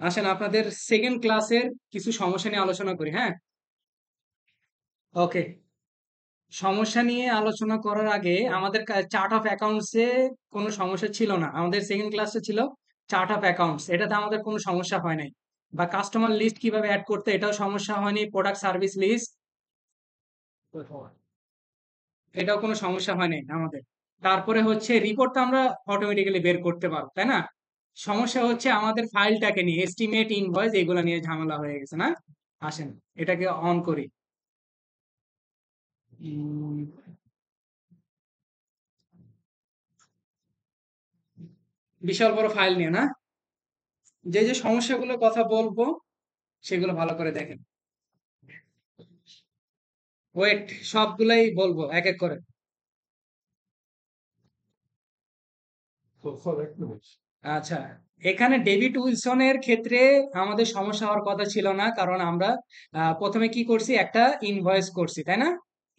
আসেন আপনাদের সেকেন্ড ক্লাসের কিছু সমস্যা নিয়ে আলোচনা করি, হ্যাঁ? ওকে। সমস্যা নিয়ে আলোচনা করার আগে আমাদের চার্ট অফ অ্যাকাউন্টসে কোনো সমস্যা ছিল না। আমাদের সেকেন্ড ক্লাসে ছিল চার্ট অফ অ্যাকাউন্টস, এটাতে আমাদের কোনো সমস্যা হয় নাই। বা কাস্টমার লিস্ট কিভাবে অ্যাড করতে, এটাও সমস্যা হয়নি। প্রোডাক্ট সার্ভিস লিস্ট, এটাও কোনো সমস্যা হয় নাই আমাদের। তারপরে হচ্ছে রিপোর্ট তো আমরা অটোমেটিক্যালি বের করতে পারবো, তাই না? সমস্যা হচ্ছে আমাদের ফাইলটাকে নিয়ে, এস্টিমেট, ইনভয়েস, এগুলো নিয়ে ঝামেলা হয়ে গেছে না। আসেন এটাকে অন করি। উম, বিশাল বড় ফাইল নিয়ে না। যে যে সমস্যাগুলোর কথা বলবো সেগুলো ভালো করে দেখেন। ওয়েট, সবগুলাই বলবো এক এক করে। আচ্ছা, এখানে ডেভিড উইলসনের ক্ষেত্রে আমাদের সমস্যা হওয়ার কথা ছিল না, কারণ আমরা প্রথমে কি করছি, একটা ইনভয়েস করছি, তাই না?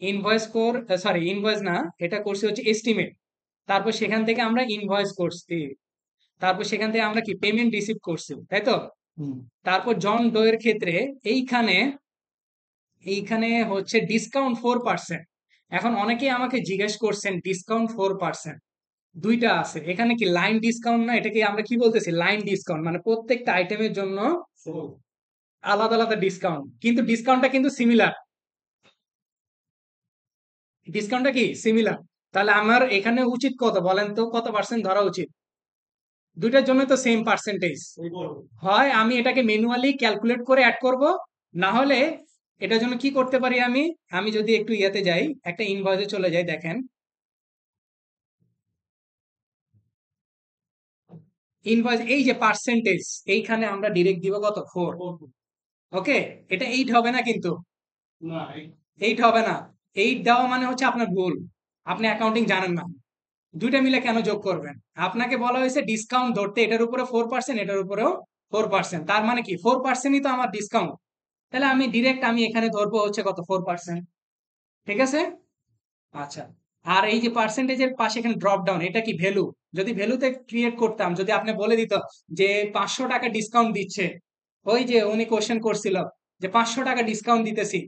ইনভয়েস কর, সরি ইনভয়েস না, এটা করছি হচ্ছে এস্টিমেট। তারপর সেখান থেকে আমরা ইনভয়েস করছি। তারপর সেখান থেকে আমরা কি পেমেন্ট রিসিভ করছি, তাই তো? তারপর জন ডো এর ক্ষেত্রে এইখানে এইখানে হচ্ছে ডিসকাউন্ট 4%। এখন অনেকেই আমাকে জিজ্ঞেস করছেন ডিসকাউন্ট 4%, দুইটা আছে এখানে, কি লাইন ডিসকাউন্ট না? এটাকে আমরা কি বলতেছি, লাইন ডিসকাউন্ট, মানে প্রত্যেকটা আইটেমের জন্য আলাদা আলাদা ডিসকাউন্ট, কিন্তু ডিসকাউন্টটা কিন্তু সিমিলার। ডিসকাউন্টটা কি সিমিলার। তাহলে আমার এখানে উচিত কত বলেন তো, কত পার্সেন্ট ধরা উচিত? দুইটার জন্য তো সেম পার্সেন্টেজ। হয় আমি এটাকে ম্যানুয়ালি ক্যালকুলেট করে অ্যাড করব, না হলে এটার জন্য কি করতে পারি আমি, আমি যদি একটু ইয়েতে যাই, একটা ইনভয়েসে চলে যাই, দেখেন ইনভয়েস, এই যে পার্সেন্টেজ, এইখানে আমরা ডিরেক্ট দিব কত, 4। ওকে, এটা 8 হবে না কিন্তু, 8 হবে না। 8 দেওয়া মানে হচ্ছে আপনার ভুল, আপনি অ্যাকাউন্টিং জানেন না। দুইটা মিলে কেন যোগ করবেন? আপনাকে বলা হয়েছে ডিসকাউন্ট ধরতে, এটার উপরে 4%, এটার উপরেও 4%, তার মানে কি 4%ই তো আমার ডিসকাউন্ট। তাহলে আমি ডিরেক্ট আমি এখানে ধরবো হচ্ছে কত, 4%। ঠিক আছে। আচ্ছা, আর এই যে পার্সেন্টেজের পাশে এখানে ড্রপ ডাউন, এটা কি ভ্যালু? যদি ভ্যালুতে ক্রিয়েট করতাম, যদি আপনি বলে দিত যে 500 টাকা ডিসকাউন্ট দিচ্ছে, ওই যে উনি কোশ্চেন করছিল যে 500 টাকা ডিসকাউন্ট দিতেছি,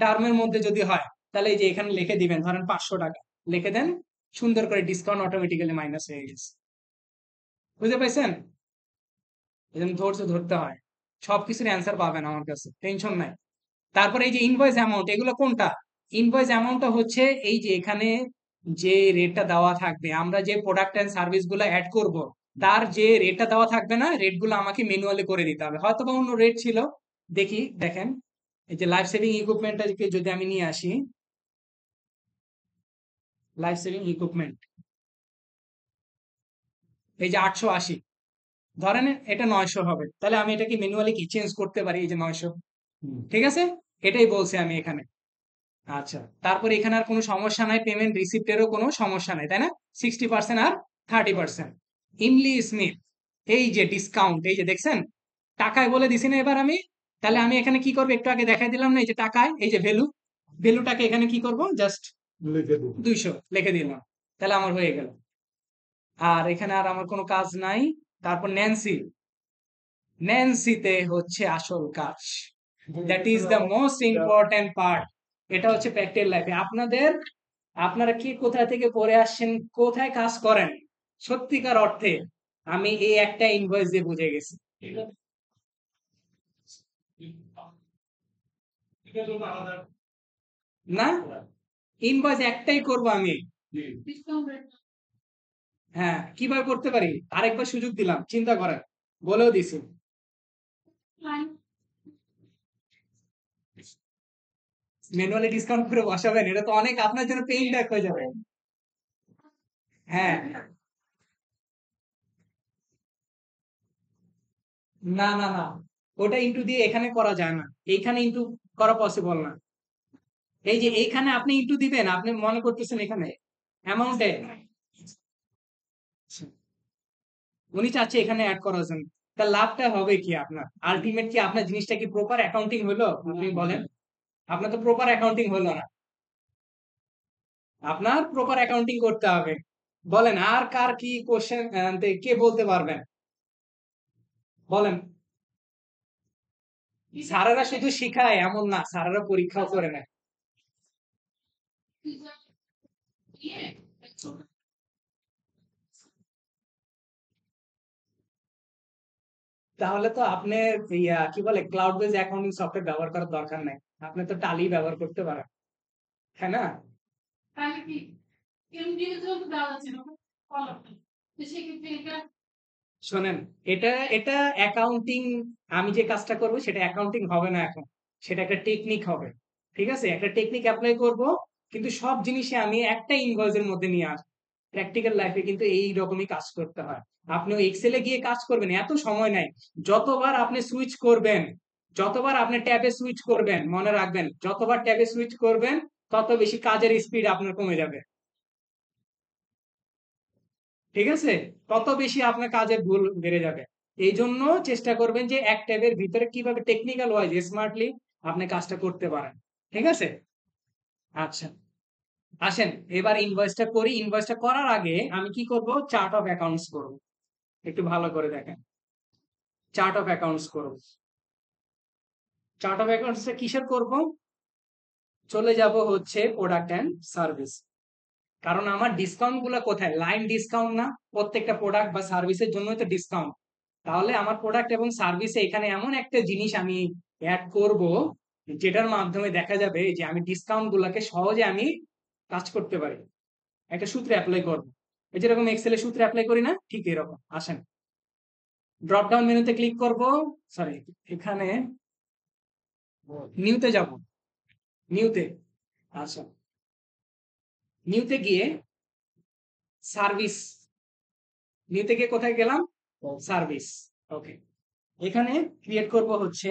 টার্মের মধ্যে যদি হয়, তাহলে এই যে এখানে লিখে দিবেন, ধরেন 500 টাকা লিখে দেন, সুন্দর করে ডিসকাউন্ট অটোমেটিক্যালি মাইনাস হয়ে গেছে। বুঝতে পাইছেন? এই জন্য ধৈর্য ধরতে হয়, সবকিছুর অ্যান্সার পাবেন আমার কাছে, টেনশন নাই। তারপরে এই যে ইনভয়েস অ্যামাউন্ট, এগুলো কোনটা? ইনভয়েস অ্যামাউন্টটা হচ্ছে এই যে এখানে যে রেটটা দেওয়া থাকবে, আমরা যে প্রোডাক্ট এন্ড সার্ভিস গুলো অ্যাড করব, তার যে রেটটা দেওয়া থাকবে না, রেটগুলো আমাকে ম্যানুয়ালি করে দিতে হবে, হয়তো বা অন্য রেট ছিল। দেখি, দেখেন এই যে লাইফ সেভিং ইকুইপমেন্টটাকে যদি আমি নিয়ে আসি, লাইফ সেভিং ইকুইপমেন্ট, এই যে 880, ধরেন এটা 900 হবে, তাহলে আমি এটাকে ম্যানুয়ালি কি চেঞ্জ করতে পারি, এই যে 900। ঠিক আছে, এটাই বলছি আমি এখানে। আচ্ছা, তারপরে এখানে আর কোনো সমস্যা নাই, পেমেন্ট রিসিপ্টেরও কোনো সমস্যা নাই, তাই না? 60% আর 30%। ইমলি স্মিথ, এই যে ডিসকাউন্ট, এই যে দেখছেন, টাকায় বলে দিছি না এবার আমি। তাহলে আমি এখানে কি করবো, একটু আগে দেখাই দিলাম না, এই যে টাকায়, এই যে ভ্যালু, ভ্যালুটাকে এখানে কি করব, জাস্ট 200 লিখে দিলাম, তাহলে আমার হয়ে গেল। আর এখানে আর আমার কোনো কাজ নাই। তারপর ন্যান্সি, ন্যান্সিতে হচ্ছে আসল কাজ, that is the most important part. এটা হচ্ছে প্র্যাকটিক্যাল লাইফে আপনাদের, আপনারা কি কোথা থেকে পড়ে আসছেন, কোথায় কাজ করেন, সত্যিকার অর্থে আমি এই একটা ইনভয়েস দিয়ে বুঝে গেছি। না, ইনভয়েস একটাই করব আমি। হ্যাঁ, কিভাবে করতে পারি আরেকবার সুযোগ দিলাম, চিন্তা করেন, বলেও দিছি। ম্যানুয়ালি ডিসকাউন্ট করে বসাবেন, এটা তো অনেক আপনার জন্য পেইন ব্যাক হয়ে যাবে। হ্যাঁ, না না না, ওটা ইনটু দিয়ে এখানে করা যায় না, এইখানে ইনটু করা পসিবল না। এই যে এইখানে আপনি ইনটু দিবেন, আপনি মনে করতেছেন এখানে অ্যামাউন্টে, উনি চাচ্ছে এখানে অ্যাড করার জন্য। তা লাভটা হবে কি আপনার, আলটিমেট কি আপনার জিনিসটা কি প্রপার অ্যাকাউন্টিং হলো? আপনি বলেন, আপনার তো প্রপার অ্যাকাউন্টিং হলো না। আপনার প্রপার অ্যাকাউন্টিং করতে হবে। বলেন আর কার কি কোশ্চেন, কে বলতে পারবেন, বলেন। স্যারেরা শুধু শিখায় এমন না, স্যারেরা পরীক্ষাও করে নেয়। তাহলে তো আপনি কি বলে ক্লাউড বেজ অ্যাকাউন্টিং সফটওয়্যার ব্যবহার করার দরকার নাই, আপনি তো টালি ব্যবহার করতে পারেন, তাই না? শোনেন, এটা এটা অ্যাকাউন্টিং, আমি যে কাজটা করব সেটা অ্যাকাউন্টিং হবে না এখন, সেটা একটা টেকনিক হবে। ঠিক আছে, একটা টেকনিক অ্যাপ্লাই করব, কিন্তু সব জিনিসে আমি একটা ইনভয়েসের মধ্যে নিয়ে আসবো। প্র্যাকটিক্যাল লাইফে কিন্তু এই রকমই কাজ করতে হয়। আপনি এক্সেলে গিয়ে কাজ করবেন, এত সময় নাই। যতবার আপনি সুইচ করবেন, যতবার আপনি ট্যাবে সুইচ করবেন, মনে রাখবেন যতবার ট্যাবে সুইচ করবেন তত বেশি কাজের স্পিড আপনার কমে যাবে। ঠিক আছে, তত বেশি আপনার কাজের ভুল বেড়ে যাবে। এই জন্য চেষ্টা করবেন যে এক ট্যাবের ভিতরে কিভাবে টেকনিক্যাল ওয়াইজ স্মার্টলি আপনি কাজটা করতে পারেন। ঠিক আছে, আচ্ছা, আসেন এবার ইনভয়েসটা করি। ইনভয়েসটা করার আগে আমি কি করব, চার্ট অফ অ্যাকাউন্টস করব। একটু ভালো করে দেখেন, চার্ট অফ অ্যাকাউন্টস করব। চার্ট অফ অ্যাকাউন্টসটা কিসের করব, চলে যাব হচ্ছে প্রোডাক্ট অ্যান্ড সার্ভিস। কারণ আমার ডিসকাউন্ট গুলো কোথায়, লাইন ডিসকাউন্ট না? প্রত্যেকটা প্রোডাক্ট বা সার্ভিসের জন্যই তো ডিসকাউন্ট। তাহলে আমার প্রোডাক্ট এবং সার্ভিসে এখানে এমন একটা জিনিস আমি অ্যাড করব, যেটার মাধ্যমে দেখা যাবে যে আমি ডিসকাউন্ট গুলাকে সহজে আমি কাজ করতে পারি, একটা সূত্রে অ্যাপ্লাই করব। এই যেরকম এক্সেলে সূত্রে অ্যাপ্লাই করি না, ঠিক এরকম। আসেন, ড্রপ ডাউন মেনুতে ক্লিক করব, সরি, এখানে নিউতে যাব, নিউতে, আচ্ছা, নিউতে গিয়ে সার্ভিস, নিউতে গিয়ে কোথায় গেলাম, সার্ভিস। ওকে, এখানে ক্রিয়েট করব হচ্ছে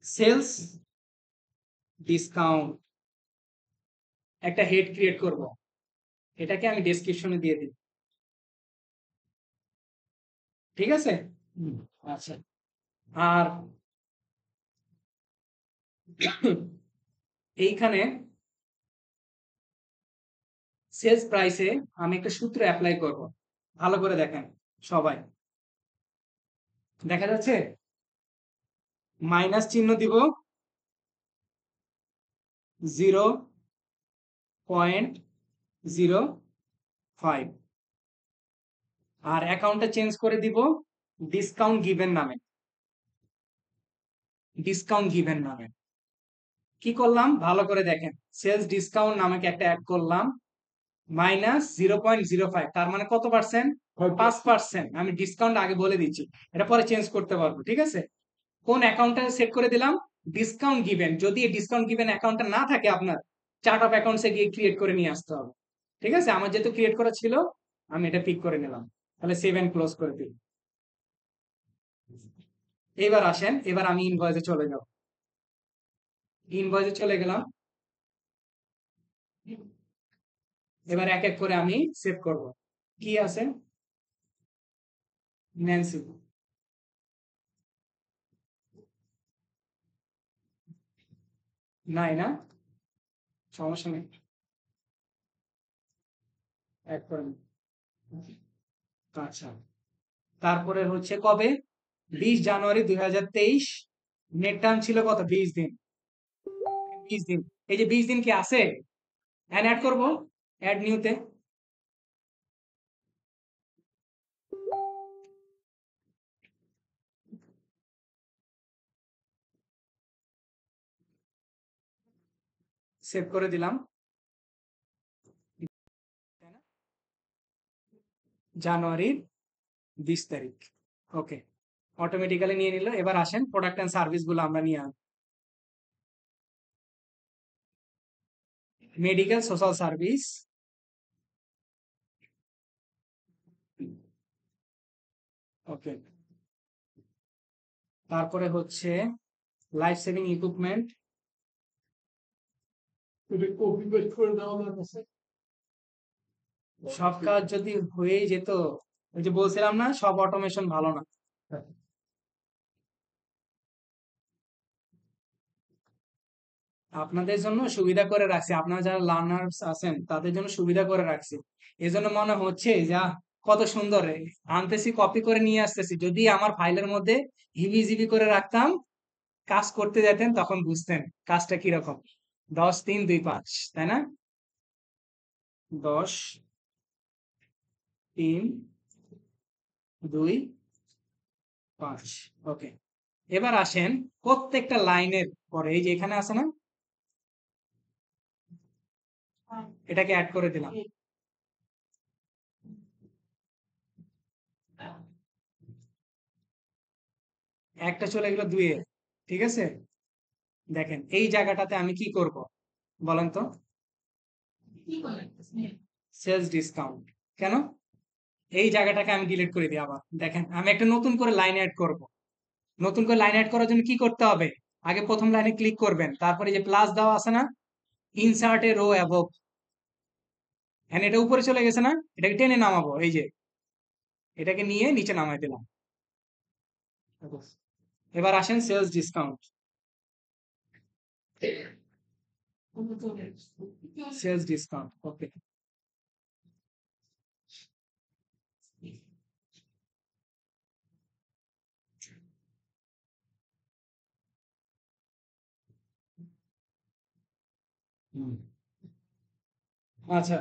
সেলস ডিসকাউন্ট, একটা হেড ক্রিয়েট করব, এটাকে আমি ডেসক্রিপশনে দিয়ে দিই। ঠিক আছে, আচ্ছা, আর এইখানে সেলস প্রাইসে আমি একটা সূত্র অ্যাপ্লাই করব। ভালো করে দেখেন সবাই, দেখা যাচ্ছে, মাইনাস চিহ্ন দিব, 0.05, আর অ্যাকাউন্টটা চেঞ্জ করে দিব ডিসকাউন্ট গিভেন নামে, ডিসকাউন্ট গিভেন নামে। কি করলাম ভালো করে দেখেন, সেলস ডিসকাউন্ট নামে একটা অ্যাড করলাম, -0.05, তার মানে কত পার্সেন্ট, 5%। আমি ডিসকাউন্ট আগে বলে দিচ্ছি, এটা পরে চেঞ্জ করতে পারবো। ঠিক আছে, কোন অ্যাকাউন্টটা সেট করে দিলাম, ডিসকাউন্ট গিভেন। যদি এই ডিসকাউন্ট গিভেন অ্যাকাউন্টটা না থাকে, আপনার চার্ট অফ অ্যাকাউন্টসে গিয়ে ক্রিয়েট করে নিয়ে আসতে হবে। ঠিক আছে, আমার যেহেতু ক্রিয়েট করা ছিল, আমি এটা পিক করে নিলাম, তাহলে সেভ এন্ড ক্লোজ করে দিই। এবার আসেন, এবার আমি ইনভয়েসে চলে যাব, ইনভয়েসে চলে গেলাম। এবার এক এক করে আমি সেভ করব। কি আছে, ন্যান্সি, নাই না, সমস্যা নেই, এক করে নিই। আচ্ছা, তারপরে হচ্ছে কবে, 20 জানুয়ারি 2023, নেট টার্ম ছিল কত, 20 দিন। 20 দিন, এই যে 20 দিন কি আছে, অ্যাড করব, অ্যাড নিউতে, সেভ করে দিলাম, জানুয়ারির 20 তারিখ। ওকে, অটোমেটিক্যালি নিয়ে নিল। এবার আসেন প্রোডাক্ট এন্ড সার্ভিস গুলো আমরা নিয়ে আনি, মেডিকেল সোশ্যাল সার্ভিস, ওকে, তারপরে হচ্ছে লাইফ সেভিং ইকুইপমেন্ট, সব কাজ যদি হয়েই যেত, ওই যে বলছিলাম না সব অটোমেশন ভালো না। আপনাদের জন্য সুবিধা করে রাখছি, আপনারা যারা লার্নার্স আছেন তাদের জন্য সুবিধা করে রাখছি। এজন্য মনে হচ্ছে যা কত সুন্দর আনতেছি, কপি করে নিয়ে আসতেছি। যদি আমার ফাইলের মধ্যে হিবি জিবি করে রাখতাম, কাজ করতে যেতেন তখন বুঝতেন কাজটা কিরকম। 10 3 2 5, তাই না? 10 3 2 5। ওকে, এবার আসেন প্রত্যেকটা লাইনের পরে এই যে এখানে আছে না, এটাকে অ্যাড করে দিলাম। একটা চলে গেল 2 এ, ঠিক আছে? দেখেন এই জায়গাটাতে আমি কি করব বলেন তো? Sales discount. কেন? এই জায়গাটাকে আমি ডিলিট করে দিই। আবার দেখেন আমি একটা নতুন করে লাইন অ্যাড করব। নতুন করে লাইন অ্যাড করার জন্য কি করতে হবে? আগে প্রথম লাইনে ক্লিক করবেন, তারপরে যে প্লাস দেওয়া আছে না, ইনসার্ট এ রো অ্যাবভ, হ্যাঁ এটা উপরে চলে গেছে না, এটাকে টেনে নামাবো। এই যে এটাকে নিয়ে নিচে নামাই দিলাম। এবার আসেন সেলস ডিসকাউন্ট। সেলস ডিসকাউন্ট, ওকে। আচ্ছা,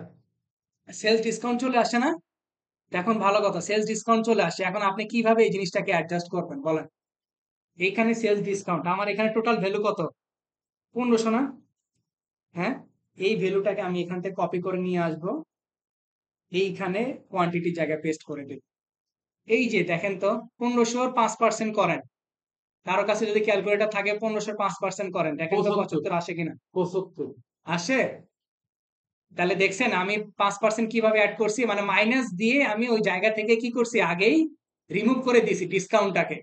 সেলস ডিসকাউন্ট চলে আসে না? এখন ভালো কথা, সেলস ডিসকাউন্ট চলে আসে, এখন আপনি কিভাবে এই জিনিসটাকে অ্যাডজাস্ট করবেন বলেন? এইখানে সেলস ডিসকাউন্ট, আমার এখানে টোটাল ভ্যালু কত? 1500 না? হ্যাঁ, এই ভ্যালুটাকে আমি এখান থেকে কপি করে নিয়ে আসবো, এইখানে কোয়ান্টিটি জায়গায় পেস্ট করে দেব। এই যে দেখেন তো, 1500 5% করেন, কারো কাছে যদি ক্যালকুলেটর থাকে 1500 5% করেন, দেখেন তো 75 আসে কিনা। 75 আসে। তাহলে দেখছেন আমি 5% কিভাবে অ্যাড করছি, মানে মাইনাস দিয়ে আমি ওই জায়গা থেকে কি করছি, আগেই রিমুভ করে দিয়েছি ডিসকাউন্টটাকে।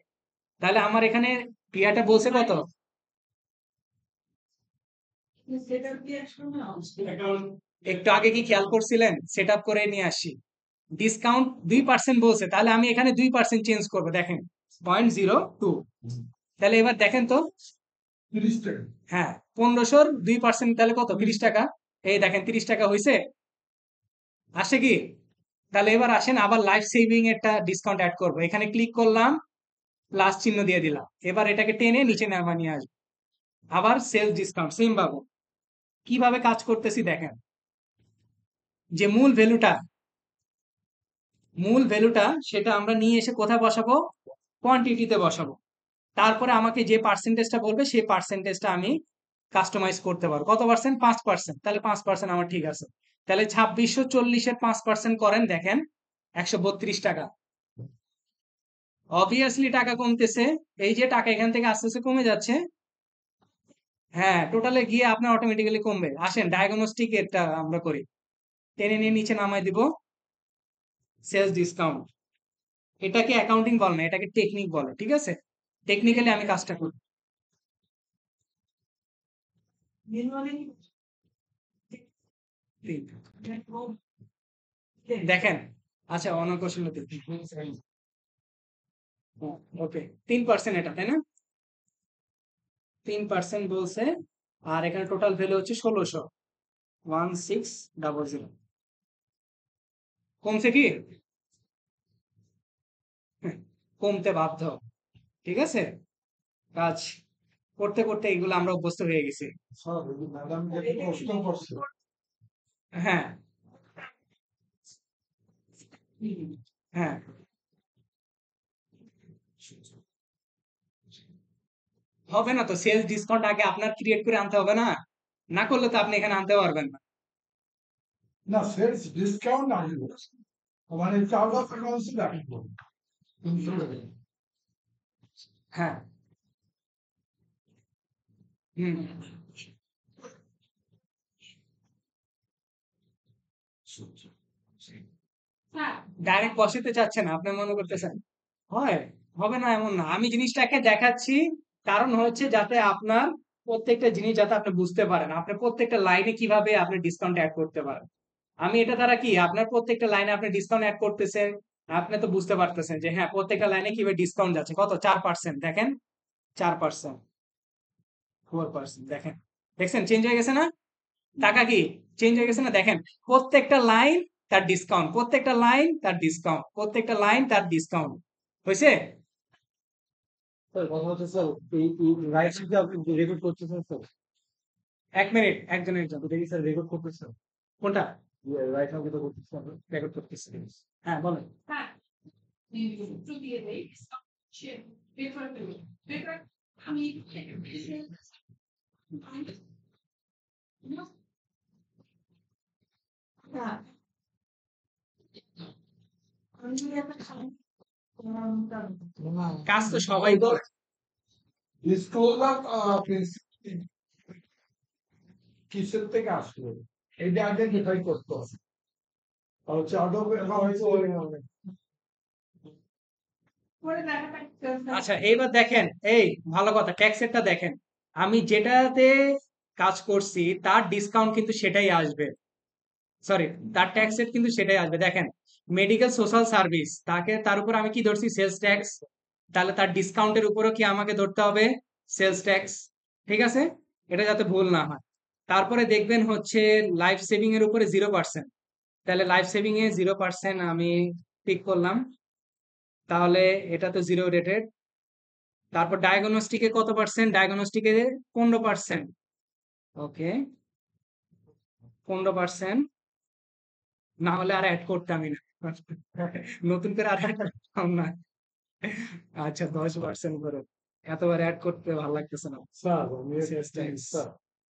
তাহলে আমার এখানে ক্রিয়াটা বলছে কত? একটু আগে কি খেয়াল করছিলেন? সেট আপ করে নিয়ে আসি, ডিসকাউন্ট 2% বলছে, তাহলে আমি এখানে 2% চেঞ্জ করবো। দেখেন 0.02। তাহলে এবার দেখেন তো, 30 টাকা, হ্যাঁ 1500 2% তাহলে কত? 30 টাকা। এই দেখেন 30 টাকা হয়েছে, আসে কি? তাহলে এবার আসেন আবার লাইফ সেভিং একটা ডিসকাউন্ট অ্যাড করবো, এখানে ক্লিক করলাম, প্লাস চিহ্ন দিয়ে দিলাম, এবার এটাকে টেনে নিচে নামা নিয়ে আসবো। আবার সেলস ডিসকাউন্ট সেম ভাবে কিভাবে কাজ করতেছি দেখেন, যে মূল ভ্যালুটা সেটা আমরা নিয়ে এসে কোথায় বসাবো? কোয়ান্টিটিতে বসাবো। তারপরে আমাকে যে পার্সেন্টেজটা বলবে সেই পার্সেন্টেজটা আমি কাস্টমাইজ করতে পারবো। কত পার্সেন্ট? 5%, তাহলে 5% আমার ঠিক আছে। তাহলে 2640-এর 5% করেন, দেখেন 132 টাকা। অবভিয়াসলি টাকা কমতেছে, এই যে টাকা এখান থেকে আস্তে আস্তে কমে যাচ্ছে। হ্যাঁ, টোটালে গিয়ে আপনার অটোমেটিক্যালি কমবে। আসেন ডায়াগনস্টিক এটা আমরা করি, টেনে নিয়ে নিচে নামাই দিব। সেলস ডিসকাউন্ট, এটাকে অ্যাকাউন্টিং বলে না, এটাকে টেকনিক বলে, ঠিক আছে? টেকনিক্যালি আমি কাজটা করি। দেখেন, আচ্ছা অন্য কোশ্চেন, ওকে 3% এটা, তাই না? 3% বলছে, আর এখানে টোটাল ভ্যালু হচ্ছে 1600, 1600। কমছে কি? কমতে বাধ্য, ঠিক আছে? কাজ করতে করতে এগুলো আমরা অভ্যস্ত হয়ে গেছি। হ্যাঁ, হ্যাঁ, হবে না তো, সেলস ডিসকাউন্ট আগে আপনার ক্রিয়েট করে আনতে হবে না, না করলে তো আপনি এখানে আনতে পারবেন না। না, সেলস ডিসকাউন্ট আসবে, মানে চার্জ অফ অ্যাকাউন্টস রাখবো। হ্যাঁ, হুম, ডাইরেক্ট বসাতে চাচ্ছেন আপনি মনে করতেছেন? হয়, হবে না এমন না, আমি জিনিসটাকে দেখাচ্ছি, কারণ হচ্ছে যাতে আপনার প্রত্যেকটা জিনিস যাতে আপনি বুঝতে পারেন, আপনি প্রত্যেকটা লাইনে কিভাবে আপনি ডিসকাউন্ট অ্যাড করতে পারেন। আমি এটা দ্বারা কি আপনার প্রত্যেকটা লাইনে আপনি ডিসকাউন্ট অ্যাড করতেছেন, আপনি তো বুঝতে পারতেছেন যে হ্যাঁ প্রত্যেকটা লাইনে কিভাবে ডিসকাউন্ট যাচ্ছে। কত? 4%, দেখেন 4%, 4%, দেখেন, দেখছেন চেঞ্জ হয়ে গেছে না? টাকা কি চেঞ্জ হয়ে গেছে না? দেখেন প্রত্যেকটা লাইন তার ডিসকাউন্ট, প্রত্যেকটা লাইন তার ডিসকাউন্ট, প্রত্যেকটা লাইন তার ডিসকাউন্ট হয়েছে। কথা হচ্ছে স্যার, এই রাইট সাইডে আপনি রেকর্ড করতেছেন স্যার? 1 মিনিট, একজন একজন। এটা কি স্যার রেকর্ড করতেছেন? কোনটা রাইট সাইডে তো করতেছেন। রেকর্ড করতেছি? হ্যাঁ বলেন। কাজ তো সবাই করে। স্কুলার কিসের থেকে আসলো এটা আইডেন্টিফাই করতে হবে। হচ্ছে আচ্ছা এইবার দেখেন, এই ভালো কথা, ট্যাক্সেরটা দেখেন। আমি যেটাতে কাজ করছি তার ডিসকাউন্ট কিন্তু সেটাই আসবে। সরি, তার ট্যাক্সের কিন্তু সেটাই আসবে। দেখেন, মেডিকেল সোশ্যাল সার্ভিস, তার উপর আমি কি ধরছি? Sales tax. তাহলে তার ডিসকাউন্টের উপরও কি আমাকে ধরতে হবে? Sales tax. ঠিক আছে, এটা যাতে ভুল না হয়। তারপরে দেখবেন হচ্ছে লাইফ সেভিং এর উপরে 0%। তাহলে লাইফ সেভিং এ 0% আমি পিক করলাম, তাহলে এটা তো জিরো রেটেড। তারপর ডায়াগনস্টিকে কত পার্সেন্ট? ডায়াগনস্টিকে 15%। ওকে, 15%। না হলে আর অ্যাড করতামই না, নতুন করে আর অ্যাড করতাম না। আচ্ছা 10% করে, এতবার অ্যাড করতে ভালো লাগতেছে না। Sir sales tax. স্যার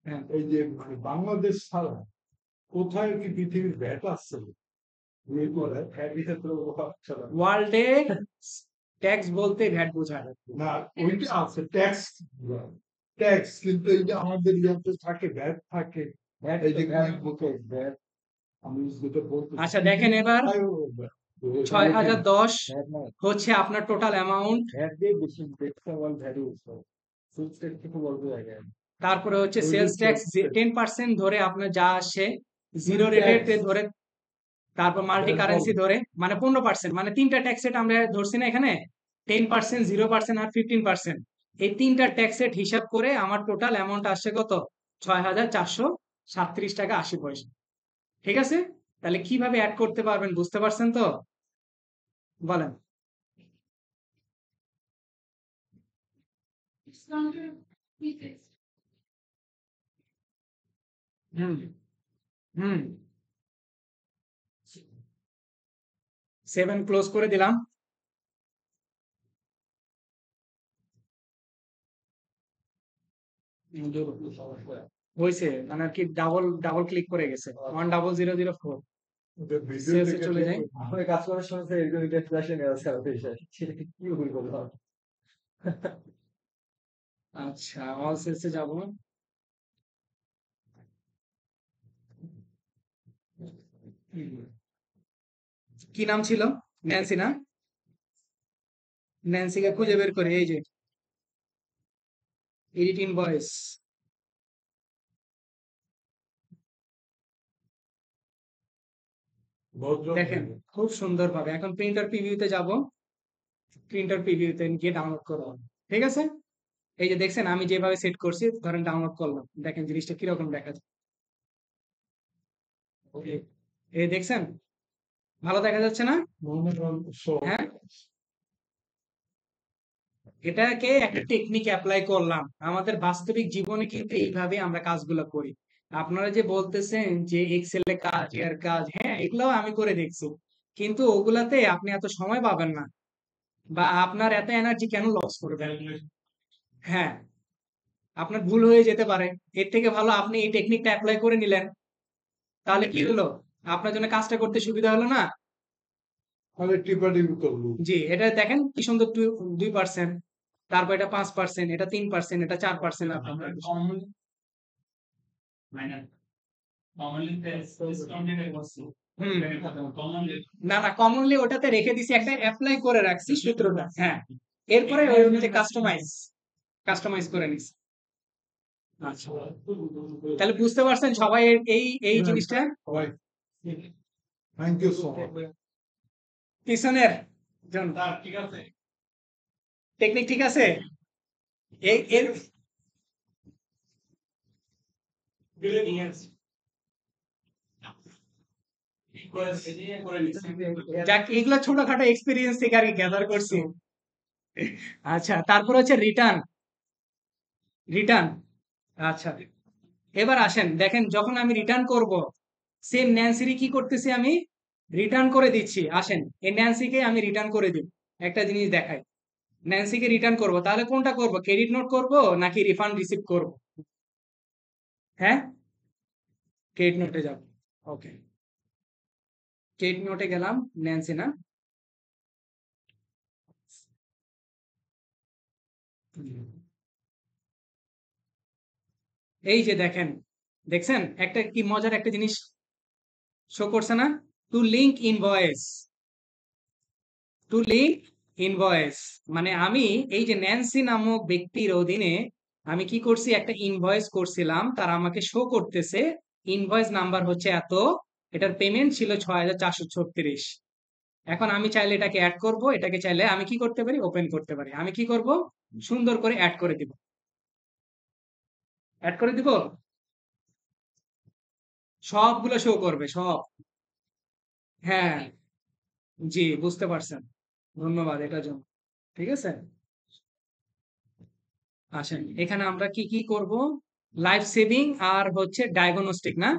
হ্যাঁ, এই যে মানে বাংলাদেশ ছাড়া কোথায় কি পৃথিবীর ভ্যাট আসছে এরপরে ভ্যাটের ক্ষেত্রে ছাড়া ওয়ার্ল্ডে ট্যাক্স বলতে ভ্যাট বোঝায়। না ওইটা আছে ট্যাক্স ট্যাক্স কিন্তু এই যে আমাদের ইয়াতে থাকে ভ্যাট থাকে এই যে ভ্যাট আমি যেটা বলতে আচ্ছা দেখেন এবার 6010 হচ্ছে আপনার টোটাল অ্যামাউন্ট। ভ্যাট দিয়ে বেশি দেখতে বল ভ্যালু স্যার, সুইচ থেকে বলতে জায়গায় তারপরে হচ্ছে সেলস ট্যাক্স 10% ধরে আপনার যা আসে, জিরো রেটেড ধরে, তারপর মাল্টি কারেন্সি ধরে, মানে 15%, মানে তিনটা ট্যাক্স রেট আমরা ধরছি না এখানে, 10%, 0% আর 15%। এই তিনটা ট্যাক্স রেট হিসাব করে আমার টোটাল অ্যামাউন্ট আসছে কত? 6437 টাকা 80 পয়সা। ঠিক আছে, তাহলে কিভাবে অ্যাড করতে পারবেন বুঝতে পারছেন তো? বলেন। হুম হুম 7 ক্লোজ করে দিলাম। হয়েছে, মানে আর কি ডাবল ডাবল ক্লিক করে গেছে, 10004। সেলসে চলে যাই। আমাদের কাজ করার সময় স্যার এরকম একটা ফ্ল্যাশে নেওয়া স্যার সেটা কি ভুল করলাম? আচ্ছা, অল সেলসে যাব। কি নাম ছিল? ন্যান্সি না? ন্যান্সিকে খুঁজে বের করে, এই যে এডিট ইনভয়েস। দেখেন খুব সুন্দর ভাবে এখন প্রিন্টার প্রিভিউতে যাব। প্রিন্টার প্রিভিউতে গিয়ে ডাউনলোড করব। ঠিক আছে, এই যে দেখছেন আমি যেভাবে সেট করছি, ধরেন ডাউনলোড করলাম, দেখেন জিনিসটা কিরকম দেখা যায়। এই দেখছেন, ভালো দেখা যাচ্ছে না? হ্যাঁ, এটাকে একটা টেকনিক অ্যাপ্লাই করলাম আমাদের বাস্তবিক জীবনে, কিন্তু এইভাবে আমরা কাজগুলো করি। আপনারা যে বলতেছেন যে এক্সেলে কাজ, এর কাজ, হ্যাঁ এগুলাও আমি করে দেখছি, কিন্তু ওগুলাতে আপনি এত সময় পাবেন না, বা আপনার এত এনার্জি কেন লস করবেন? হ্যাঁ, আপনার ভুল হয়ে যেতে পারে। এর থেকে ভালো আপনি এই টেকনিকটা অ্যাপ্লাই করে নিলেন, তাহলে কি হলো? আপনার জন্য কাজটা করতে সুবিধা হলো না? তাহলে টিপাটিপি করবো। জি, এটা দেখেন কি সুন্দর, 2%, তারপর এটা 5%, এটা 3%, এটা 4%। হুম, না না, কমনলি ওটাতে রেখে দিছি, একটা অ্যাপ্লাই করে রাখছি সূত্রটা। হ্যাঁ, এরপরে ওই অনুযায়ী কাস্টমাইজ কাস্টমাইজ করে নিছি। আচ্ছা, তাহলে বুঝতে পারছেন সবাই এই এই জিনিসটা? সবাই থ্যাংক ইউ সো মাচ। পিছনের জন ঠিক আছে, টেকনিক ঠিক আছে। এই এর যাক, এগুলো ছোটখাটো এক্সপিরিয়েন্স থেকে আর কি গ্যাদার করছি। আচ্ছা, তারপর হচ্ছে রিটার্ন। রিটার্ন। আচ্ছা, এবার আসেন দেখেন, যখন আমি রিটার্ন করব, সেম ন্যান্সিরই কি করতেছি আমি, রিটার্ন করে দিচ্ছি। আসেন, এই ন্যান্সিকে আমি রিটার্ন করে দিব। একটা জিনিস দেখাই, ন্যান্সিকে রিটার্ন করব, তাহলে কোনটা করব, ক্রেডিট নোট করব নাকি রিফান্ড রিসিভ করব? হ্যাঁ, ক্রেডিট নোটে যাব। ওকে, ক্রেডিট নোটে গেলাম, ন্যান্সি না। এই যে দেখেন, দেখছেন একটা কি মজার একটা জিনিস শো করছে না, two link invoice. Two link invoice মানে আমি এই যে ন্যান্সি নামক ব্যক্তির অধীনে আমি কি করছি, একটা ইনভয়েস করছিলাম, তারা আমাকে শো করতেছে ইনভয়েস নাম্বার হচ্ছে এত, এটার পেমেন্ট ছিল ৬,৪৩৬। এখন আমি চাইলে এটাকে অ্যাড করব, এটাকে চাইলে আমি কি করতে পারি, ওপেন করতে পারি। আমি কি করব, সুন্দর করে অ্যাড করে দিব। অ্যাড করে দিব, সবগুলো শো করবে সব। হ্যাঁ, জি, বুঝতে পারছেন, ধন্যবাদ এটার জন্য। ঠিক আছে, আসেন এখানে আমরা কি কি করব, লাইফ সেভিং আর হচ্ছে ডায়াগনস্টিক না,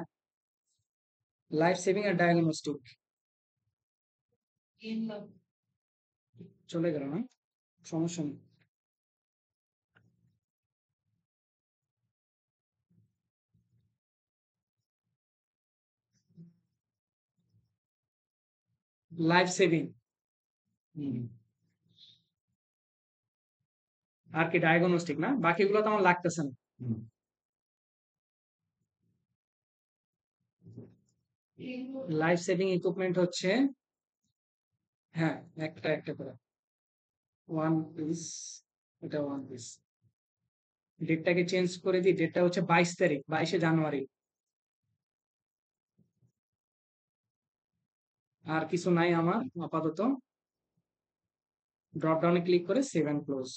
লাইফ সেভিং আর ডায়াগনস্টিক চলে গেল না, সমস্যা নেই। লাইফ সেভিং আর কি ডায়াগনস্টিক না, বাকিগুলো তো আমার লাগতেছে না। লাইফ সেভিং ইকুইপমেন্ট হচ্ছে, হ্যাঁ, একটা একটা করে ওয়ান পিস, এটা ওয়ান পিস। ডেটটাকে চেঞ্জ করে দিই, ডেটটা হচ্ছে 22 তারিখ, 22শে জানুয়ারি। আর কিছু নাই আমার আপাতত। ড্রপ ডাউনে ক্লিক করে সেভ এন্ড ক্লোজ।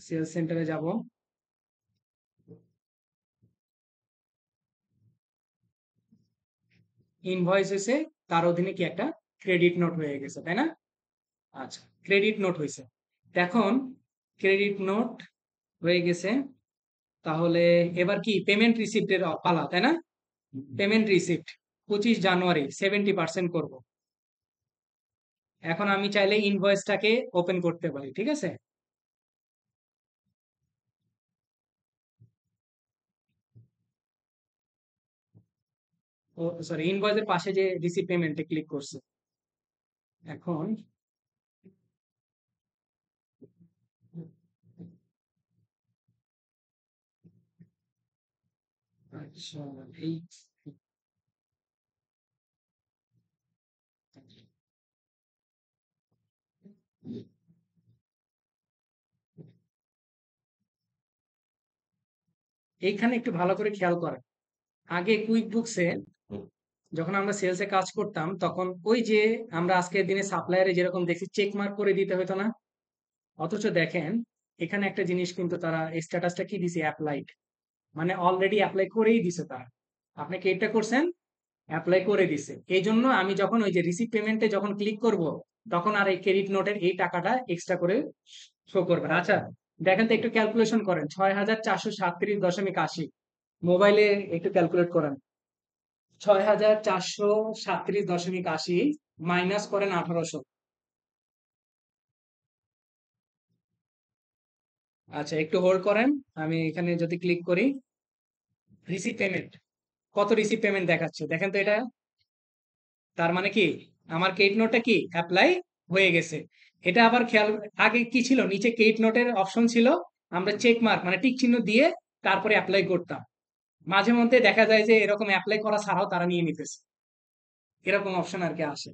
সেলস সেন্টারে যাব, ইনভয়েস এসে তার অধীনে কি একটা ক্রেডিট নোট হয়ে গেছে, তাই না? আচ্ছা, ক্রেডিট নোট হয়েছে। এখন ক্রেডিট নোট হয়ে গেছে, তাহলে এবার কি পেমেন্ট রিসিপ্টের পালা, তাই না? পেমেন্ট রিসিপ্ট 25 জানুয়ারি 70% করব। এখন আমি চাইলে ইনভয়েসটাকে ওপেন করতে পারি, ঠিক আছে। ও সরি, ইনভয়েসের পাশে যে রিসিপ্ট পেমেন্টে ক্লিক করছে। এখন আচ্ছা, এই এইখানে একটু ভালো করে খেয়াল করেন, আগে কুইক বুকসে যখন আমরা সেলসে কাজ করতাম, তখন ওই যে আমরা আজকের দিনে সাপ্লায়ারে যেরকম দেখছি চেক মার্ক করে দিতে হতো না, অথচ দেখেন এখানে একটা জিনিস কিন্তু তারা স্ট্যাটাসটা কি দিছে, অ্যাপ্লাইড, মানে অলরেডি অ্যাপ্লাই করেই দিছে তার। আপনি কি এটা করছেন, অ্যাপ্লাই করে দিছে, এই জন্য আমি যখন ওই যে রিসিভ পেমেন্টে যখন ক্লিক করব, তখন আর এই ক্রেডিট নোটের এই টাকাটা এক্সট্রা করে শো করবে না। আচ্ছা, দেখেন তো একটু ক্যালকুলেশন করেন, ৬,৪37.৮০ মোবাইলে একটু ক্যালকুলেট করেন। ৬,৪37.৮০ মাইনাস করেন ১৮০০। আচ্ছা, একটু হোল্ড করেন, আমি এখানে যদি ক্লিক করি রিসিভ পেমেন্ট, কত রিসিভ পেমেন্ট দেখাচ্ছে দেখেন তো এটা, তার মানে কি আমার ক্রেডিট নোটটা কি অ্যাপ্লাই হয়ে গেছে। এটা আবার খেয়াল, আগে কি ছিল, নিচে ক্রেডিট নোটের অপশন ছিল, আমরা চেক মার্ক মানে টিক চিহ্ন দিয়ে তারপরে অ্যাপ্লাই করতাম। মাঝে মধ্যে দেখা যায় যে এরকম অ্যাপ্লাই করা ছাড়াও তারা নিয়ে নিতেছে, এরকম অপশন আর কি আসে।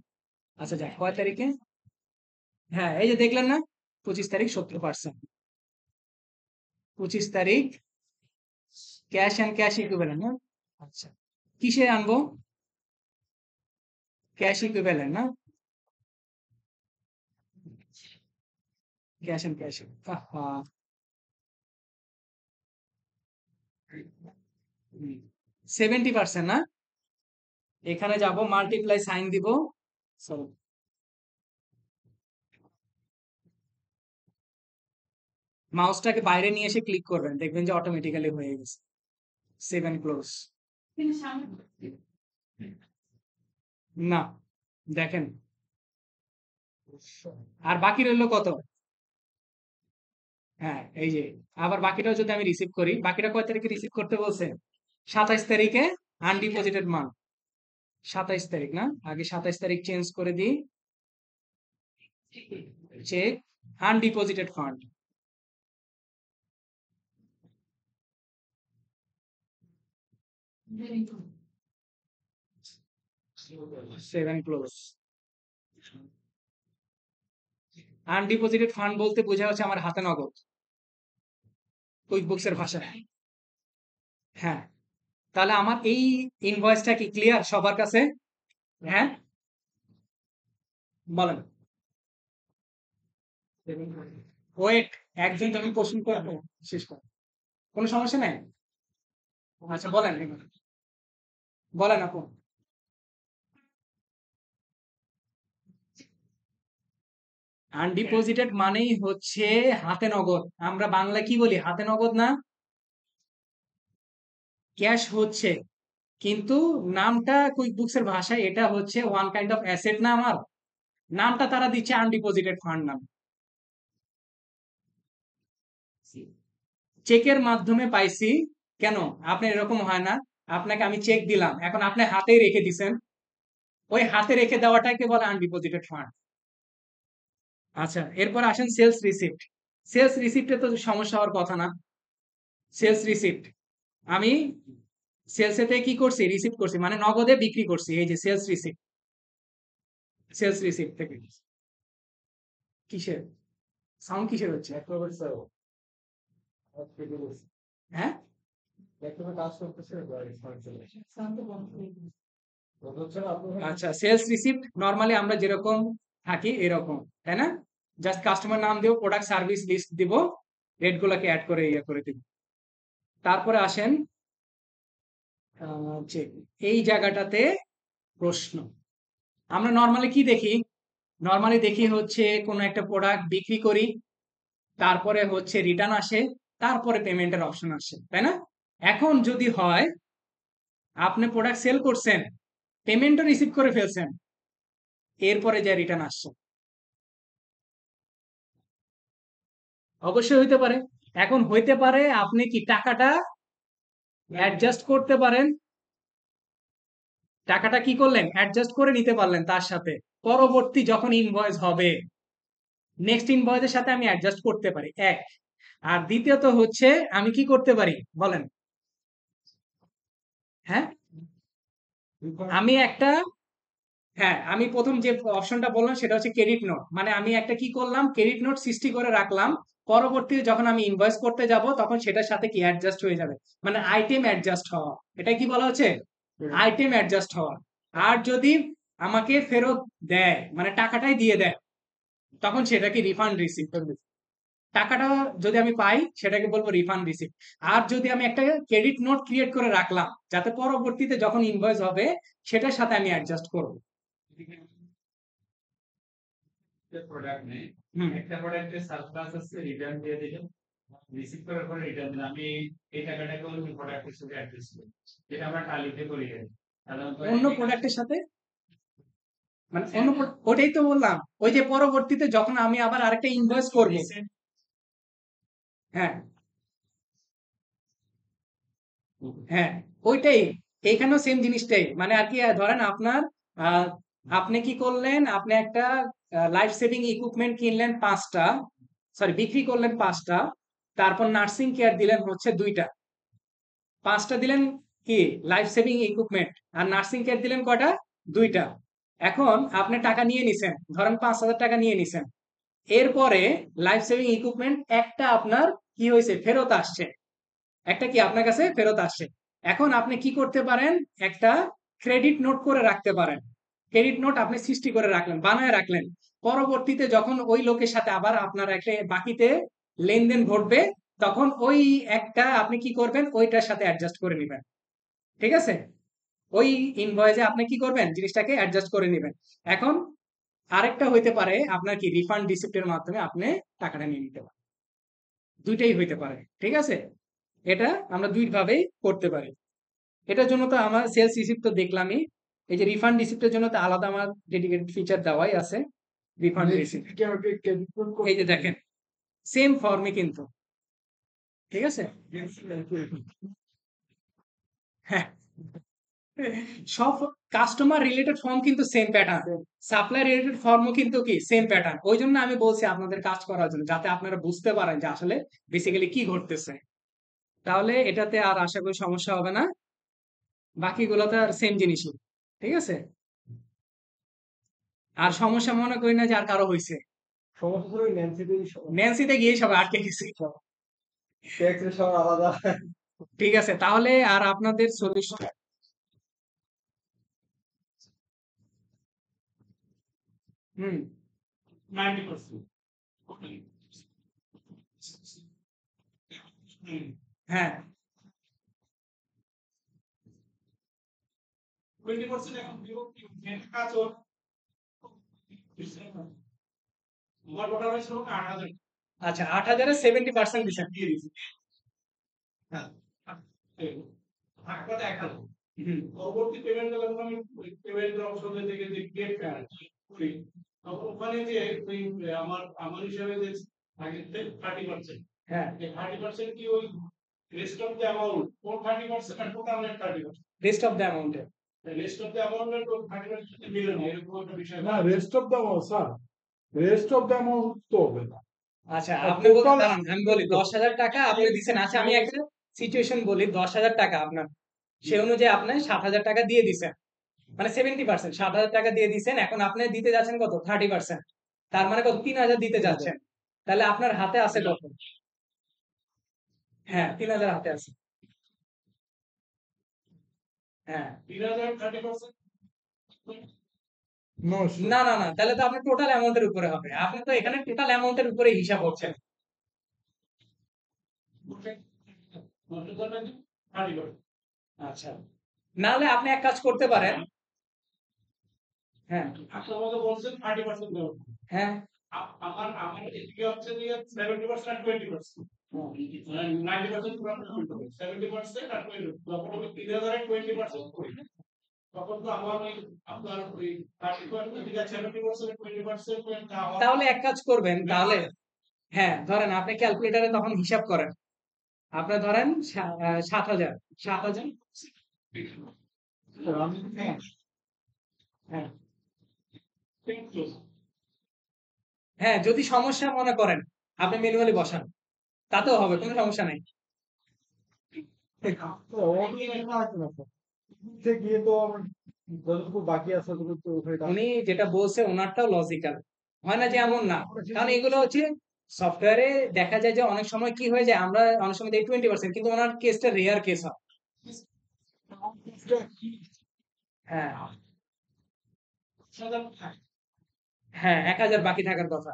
আচ্ছা, যাক, কয় তারিখে, হ্যাঁ এই যে দেখলেন না, 25 তারিখ 70%। 25 তারিখ ক্যাশ অ্যান্ড ক্যাশ ইকুইভ্যালেন্ট না। আচ্ছা, কিসে আনবো, ক্যাশ ইকুইভ্যালেন্ট না, ক্যাশ অ্যান্ড ক্যাশ। 70% না, এখানে যাব, মাল্টিপ্লাই সাইন দিব। Sorry, মাউসটাকে বাইরে নিয়ে এসে ক্লিক করবেন, দেখবেন যে অটোমেটিক্যালি হয়ে গেছে। 7 ক্লোজ। না, দেখেন আর বাকি রইলো কত? হ্যাঁ, এই যে আবার বাকিটাও যদি আমি রিসিভ করি, বাকিটা কয় তারিখে রিসিভ করতে বলছে? 27 তারিখে আনডিপোজিটেড মান। 27 তারিখ না, আগে 27 তারিখ চেঞ্জ করে দিই। Cheque undeposited fund. 7 close. Undeposited fund বলতে বোঝা হচ্ছে আমার হাতে নগদ, কুইক বুকস এর ভাষায়। হ্যাঁ, তাহলে আমার এই ইনভয়েসটা কি ক্লিয়ার সবার কাছে? হ্যাঁ, বলেন। ওয়েট, একজন যখন কোশ্চেন করবো শেষ কর, কোনো সমস্যা নাই। আচ্ছা বলেন, বলেন আপু। আনডিপোজিটেড মানেই হচ্ছে হাতে নগদ। আমরা বাংলা কি বলি? হাতে নগদ না, ক্যাশ হচ্ছে, কিন্তু নামটা কুইক বুকস এর ভাষায় এটা হচ্ছে ওয়ান কাইন্ড অফ অ্যাসেট না আমার, নামটা তারা দিচ্ছে আনডিপোজিটেড ফান্ড নাম। চেকের মাধ্যমে পাইছি, কেন আপনার এরকম হয় না? আপনাকে আমি চেক দিলাম, এখন আপনি হাতেই রেখে দিছেন, ওই হাতে রেখে দেওয়াটাকে বলে আনডিপোজিটেড ফান্ড। আচ্ছা, এরপর আসেন সেলস রিসিপ্ট। সেলস রিসিপ্টে তো সমস্যা হওয়ার কথা না। সেলস রিসিপ্ট, আমি সেলসেতে কি করছি? রিসিপ্ট করছি, মানে নগদে বিক্রি করছি। এই যে সেলস রিসিপ্ট, সেলস রিসিপ্ট থেকে। কিসের সাউন্ড, কিসের হচ্ছে? একেবারে স্যার হ্যাঁ, একেবারে কাজ করতেছে হচ্ছে না আপনার আচ্ছা, সেলস রিসিপ্ট নরমালি আমরা যেরকম থাকি এরকম, তাই না? জাস্ট কাস্টমার নাম দিব, প্রোডাক্ট সার্ভিস লিস্ট দিব, রেট গুলাকে অ্যাড করে ইয়ে করে দিব। তারপরে আসেন চেক, এই জায়গাটাতে প্রশ্ন। আমরা নরমালি কি দেখি? নরমালি দেখি হচ্ছে কোনো একটা প্রোডাক্ট বিক্রি করি, তারপরে হচ্ছে রিটার্ন আসে, তারপরে পেমেন্টের অপশন আসে, তাই না? এখন যদি হয় আপনি প্রোডাক্ট সেল করছেন, পেমেন্টও রিসিভ করে ফেলছেন, এরপরে যা রিটার্ন আসছে, অবশ্যই হইতে পারে। এখন হইতে পারে আপনি কি টাকাটা অ্যাডজাস্ট করতে পারেন, টাকাটা কি করলেন? অ্যাডজাস্ট করে নিতে পারলেন তার সাথে, পরবর্তী যখন ইনভয়েস হবে নেক্সট ইনভয়েসের সাথে আমি অ্যাডজাস্ট করতে পারি, এক। আর দ্বিতীয়ত হচ্ছে আমি কি করতে পারি বলেন? হ্যাঁ, আমি একটা, হ্যাঁ, আমি প্রথম যে অপশনটা বললাম সেটা হচ্ছে ক্রেডিট নোট, মানে আমি একটা কি করলাম? ক্রেডিট নোট সৃষ্টি করে রাখলাম, পরবর্তীতে যখন আমি ইনভয়েস করতে যাব তখন সেটার সাথে কি অ্যাডজাস্ট হয়ে যাবে, মানে আইটেম অ্যাডজাস্ট হওয়া, এটা কি বলা হচ্ছে? আইটেম অ্যাডজাস্ট হওয়া। আর যদি আমাকে ফেরত দেয়, মানে টাকাটাই দিয়ে দেয়, তখন সেটাকে রিফান্ড রিসিভ করবে। টাকাটা যদি আমি পাই সেটাকে বলবো রিফান্ড রিসিপ্ট। আর যদি আমি একটা ক্রেডিট নোট ক্রিয়েট করে রাখলাম যাতে পরবর্তীতে যখন ইনভয়েস হবে সেটার সাথে আমি অ্যাডজাস্ট করব। প্রোডাক্ট নেই, হুম, একটা প্রোডাক্টের সারপ্লাস আছে, রিটার্ন দিয়ে দিলেন, রিসিভ করার পরে রিটার্ন দিলাম, আমি এই টাকাটাকে ওই প্রোডাক্টের সাথে অ্যাডজাস্ট করি, যেটা আমরা টালিতে করি সাধারণত। অন্য প্রোডাক্টের সাথে, মানে অন্য ওটাই তো বললাম, ওই যে পরবর্তীতে যখন আমি আবার আরেকটা ইনভয়েস করব। হ্যাঁ, হ্যাঁ, ওইটাই, এইখানেও সেম জিনিসটাই, মানে আর কি ধরেন আপনার আহ, আপনি কি করলেন? আপনি একটা লাইফ সেভিং ইকুইপমেন্ট কিনলেন 5টা, সরি বিক্রি করলেন 5টা, তারপর নার্সিং কেয়ার দিলেন হচ্ছে 2টা, 5টা দিলেন কি লাইফ সেভিং ইকুইপমেন্ট, আর নার্সিং কেয়ার দিলেন কয়টা? 2টা। এখন আপনি টাকা নিয়ে নিছেন, ধরেন 5,000 টাকা নিয়ে নিছেন, এরপরে লাইফ সেভিং ইকুইপমেন্ট একটা আপনার কি হয়েছে? ফেরত আসছে, একটা কি আপনার কাছে ফেরত আসছে। এখন আপনি কি করতে পারেন? একটা ক্রেডিট নোট করে রাখতে পারেন। ক্রেডিট নোট আপনি সৃষ্টি করে রাখলেন, বানায় রাখলেন, পরবর্তীতে যখন ওই লোকের সাথে আবার আপনার একটা বাকিতে লেনদেন ঘটবে, তখন ওই একটা আপনি কি করবেন? ওইটার সাথে অ্যাডজাস্ট করে নেবেন। ঠিক আছে? ওই ইনভয়েসে আপনি কি করবেন, জিনিসটাকে অ্যাডজাস্ট করে নেবেন। এখন আরেকটা হইতে পারে আপনার কি রিফান্ড রিসিপ্টের মাধ্যমে আপনি টাকাটা নিয়ে নিতে পারেন, দুইটাই হইতে পারে, ঠিক আছে। এটা আমরা দুই ভাবেই করতে পারি। এটার জন্য তো আমার সেলস রিসিপ্ট তো দেখলামই, এই যে রিফান্ড রিসিপ্টের জন্য তো আলাদা আমার ডেডিকেটেড ফিচার দেওয়াই আছে, রিফান্ড রিসিপ্ট। এই যে দেখেন সেম ফর্মই কিন্তু, ঠিক আছে। হ্যাঁ, সব কাস্টমার রিলেটেড ফর্ম কিন্তু সেম প্যাটার্ন, সাপ্লাই রিলেটেড ফর্মও কিন্তু কি সেম প্যাটার্ন। ওই জন্য আমি বলছি আপনাদের কাজ করার জন্য, যাতে আপনারা বুঝতে পারেন যে আসলে বেসিক্যালি কি ঘটতেছে। তাহলে এটাতে আর আশা করি সমস্যা হবে না, বাকিগুলো তো আর সেম জিনিসই, ঠিক আছে। আর সমস্যা মনে করি না যে আর কারো হয়েছে, সমস্যা ছিল ওই ন্যান্সিতেই ন্যান্সিতে গিয়ে সব আটকে গেছে। ট্যাক্সের সব আলাদা। ঠিক আছে, তাহলে আর আপনাদের সলিউশন। হুম, 90%। হ্যাঁ 20% এখন বিভক্তি কাজ ওর আমার টোটাল হয়েছিল 8,000 আচ্ছা, 8,000-এ 70% দিচ্ছেন। দিয়ে দিয়েছি। হ্যাঁ, টাকাটা 1,000। হুম, পরবর্তী পেমেন্ট যখন আমি পেমেন্টের অপশনে থেকে যে গেট করি, তখন ওখানে যে ওই আমার হিসাবে যে আগে 30%, হ্যাঁ, এই 30% কি ওই রেস্ট অফ দ্য অ্যামাউন্ট কোন 30% আর total net 30%? Rest of the অ্যামাউন্টের। রেস্ট অফ দ্য অ্যামাউন্ট এর 30% মিলে না, এরকম একটা বিষয় না, rest of the amount sir, rest of the amount তো হবে না। আচ্ছা, আর আপনি বলুন, total- দাঁড়ান আমি বলি 10,000 টাকা আপনি দিচ্ছেন। আচ্ছা, আমি একটা সিচুয়েশন বলি, 10,000 টাকা আপনার, সে অনুযায়ী আপনি 7,000 টাকা দিয়ে দিছেন, মানে 70%, 7,000 টাকা দিয়ে দিছেন। এখন আপনি দিতে যাচ্ছেন কত, 30%, তার মানে কত, 3,000 দিতে যাচ্ছেন। তাহলে আপনার হাতে আছে কত? হ্যাঁ, 3,000 হাতে আছে। হ্যাঁ, 3,000 30%। No, না না না, তাহলে তো আপনি টোটাল অ্যামাউন্টের উপরে হবে, আপনি তো এখানে টোটাল অ্যামাউন্টের উপরে হিসাব হচ্ছেন। আচ্ছা, না হলে আপনি এক কাজ করতে পারেন। হ্যাঁ, আপনি আমাকে বলছেন 30% দেবো। হ্যাঁ, আমার আমার এদিকে হচ্ছে যে 70% আর 20%। মানে 90% পুরো আপনি করতে হবে। 70% আর 20%। যখন আমি 3,000 এর 20% করি, তখন তো আমার ওই আপনার ওই 30% থেকে 70% এর 20% তাহলে এক কাজ করবেন তাহলে। হ্যাঁ, ধরেন আপনি ক্যালকুলেটরে তখন হিসাব করেন, আপনি ধরেন 7,000, 7,000। হ্যাঁ, হ্যাঁ, হ্যাঁ, যদি সমস্যা মনে করেন আপনি ম্যানুয়ালি বসান, তাতেও হবে, কোনো সমস্যা নাই। গিয়ে তো আমার যতটুকু বাকি আছে ততটুকু তো উঠে উনি যেটা বলছে ওনারটাও লজিক্যাল, হয় না যে এমন না। কারণ এগুলো হচ্ছে সফটওয়্যারে দেখা যায় যে অনেক সময় কি হয়ে যায়, আমরা অনেক সময় দেখি 20%, কিন্তু ওনার কেসটা রেয়ার কেস হয়। হ্যাঁ, হ্যাঁ, 1,000 বাকি থাকার কথা।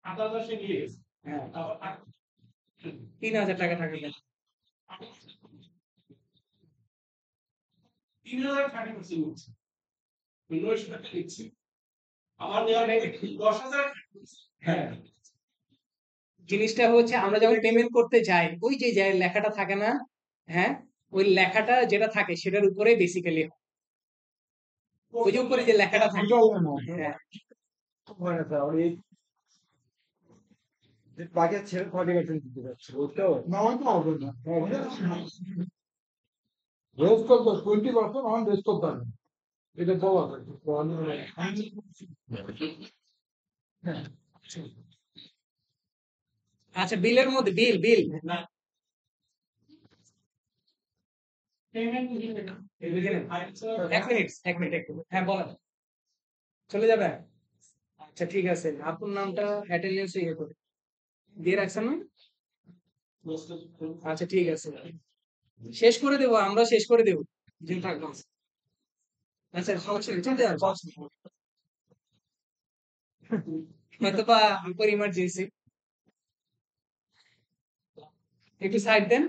8,000 সে নিয়ে গেছে। হ্যাঁ, আবার 3,000 টাকা থাকার কথা। 3,000 30% নিচ্ছে। 900 টাকা নিচ্ছে। আমার দেওয়া 10,000 হ্যাঁ, জিনিসটা হচ্ছে আমরা যখন পেমেন্ট করতে যাই, ওই যে লেখাটা থাকে না, হ্যাঁ, ওই লেখাটা যেটা থাকে সেটার উপরে বেসিক্যালি, ওই যে উপরে যে লেখাটা থাকে। হ্যাঁ, হয় না স্যার, এই যে বাকি আছে 40% দিতে যাচ্ছে, বুঝতে হবে। না, হয়তো হবে না। Rest of the 20% on rest of the, এটা বলা যায়। আচ্ছা, বিলের মধ্যে বিল বিল পেমেন্ট এক মিনিট, এক মিনিট, একটু, হ্যাঁ বলেন, চলে যাবে। আচ্ছা, ঠিক আছে, আপনার নামটা অ্যাটেন্ডেন্সে ইয়ে করে দিয়ে রাখছেন না? আচ্ছা, ঠিক আছে, শেষ করে দেবো, আমরা শেষ করে দেবো, দিন থাকবো। আচ্ছা, সমস্যা নেই, চলতে যাবে, হয়তো বা ইমার্জেন্সি, একটু সাইড দেন।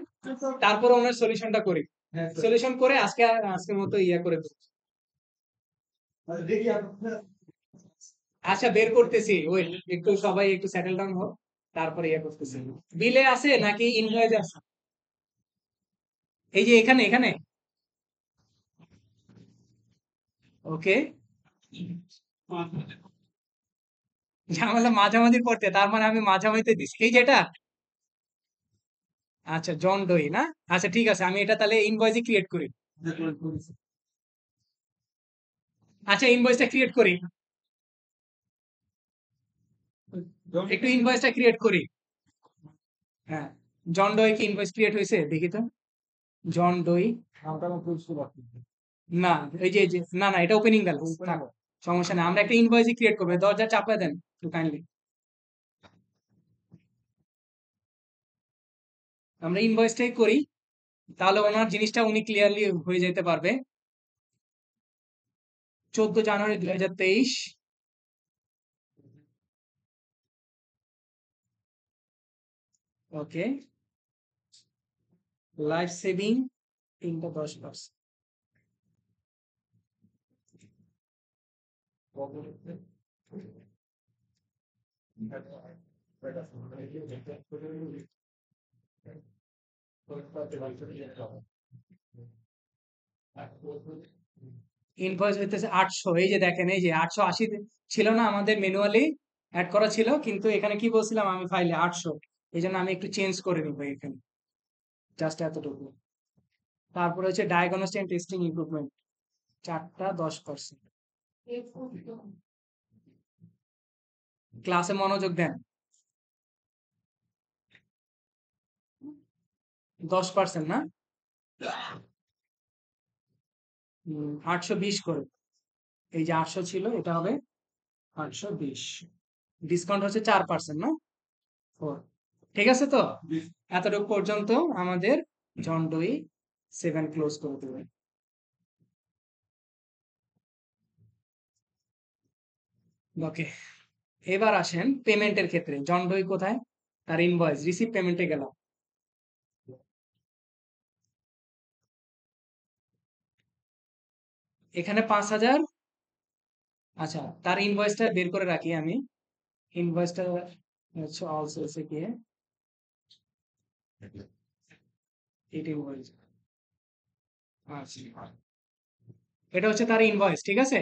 তারপর ওনার সলিউশনটা করি, হ্যাঁ সলিউশন করে আজকের মতো ইয়া করে দেবো। দেখি আপনার আচ্ছা বের করতেছি, ওই একটু সবাই একটু সেটেল ডাউন হোক, তারপরে ইয়া করতেছি। বিলে আছে নাকি ইনভয়েস আছে? এই যে এখানে এখানে ওকে, ঝামেলা মাঝামাঝি করতে, তার মানে আমি মাঝামাঝিতে দিছি, এই যেটা। আচ্ছা জন ডোই না, আচ্ছা ঠিক আছে, আমি এটা তাহলে ইনভয়েসই ক্রিয়েট করি। আচ্ছা ইনভয়েসটা ক্রিয়েট করি, একটু ইনভয়েসটা ক্রিয়েট করি। হ্যাঁ, জন ডোই কি ইনভয়েস ক্রিয়েট হয়েছে দেখি তো। জন ডোই, নামটা আমার বুঝতে পারছি না এই যে না না, এটা ওপেনিং ব্যালেন্স থাক, সমস্যা নেই, আমরা একটা ইনভয়েসই ক্রিয়েট করবো। দরজা চাপা দেন একটু কাইন্ডলি, আমরা ইনভয়েসটাই করি, তাহলে ওনার জিনিসটা উনি ক্লিয়ারলি হয়ে যেতে পারবে। 14 জানুয়ারি 2023, ওকে, লাইফ সেভিং 310%। ইনভয়েস হইতেছে 800, এই যে দেখেন, এই যে 880 ছিল না আমাদের ম্যানুয়ালি অ্যাড করা ছিল, কিন্তু এখানে কি বলছিলাম আমি ফাইলে 800, এই জন্য আমি একটু চেঞ্জ করে নিব এখানে, জাস্ট এতটুকু। তারপরে হচ্ছে ডায়াগনস্টিক এন্ড টেস্টিং ইমপ্রুভমেন্ট 4টা 10%। ক্লাসে মনোযোগ দেন, 10% না, 820 করে, এই যে 800 ছিল এটা হবে 820, ডিসকাউন্ট হচ্ছে 4% না 4, ঠিক আছে তো। এতটুকু পর্যন্ত আমাদের জন ডোই 7 ক্লোজ করে দেবে। ওকে, এবার আসেন পেমেন্টের ক্ষেত্রে, জন ডোই কোথায়, তার ইনভয়েস রিসিভ পেমেন্টে গেলাম, এখানে 5000, আচ্ছা তার ইনভয়েসটা বের করে রাখি আমি, ইনভয়েসটা হচ্ছে অলসো হচ্ছে গিয়ে এটা ইনভয়েস, আচ্ছা এটা হচ্ছে তার ইনভয়েস, ঠিক আছে,